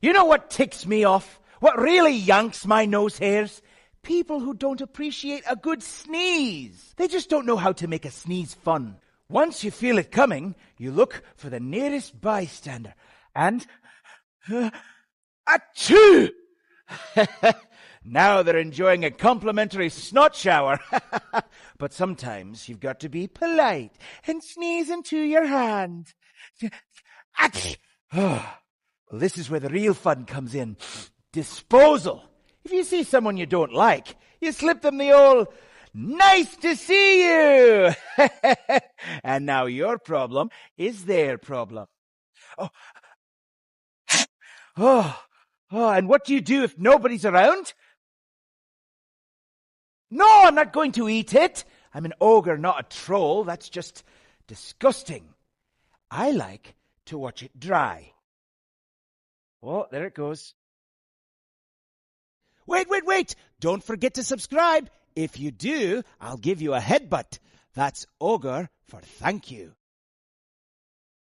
You know what ticks me off? What really yanks my nose hairs? People who don't appreciate a good sneeze. They just don't know how to make a sneeze fun. Once you feel it coming, you look for the nearest bystander and... Achoo! Now they're enjoying a complimentary snot shower. But sometimes you've got to be polite and sneeze into your hand. Well, this is where the real fun comes in. Disposal. If you see someone you don't like, you slip them the old, "Nice to see you." And now your problem is their problem. Oh, and what do you do if nobody's around? No, I'm not going to eat it. I'm an ogre, not a troll. That's just disgusting. I like to watch it dry. Oh, there it goes. Wait. Don't forget to subscribe. If you do, I'll give you a headbutt. That's ogre for thank you.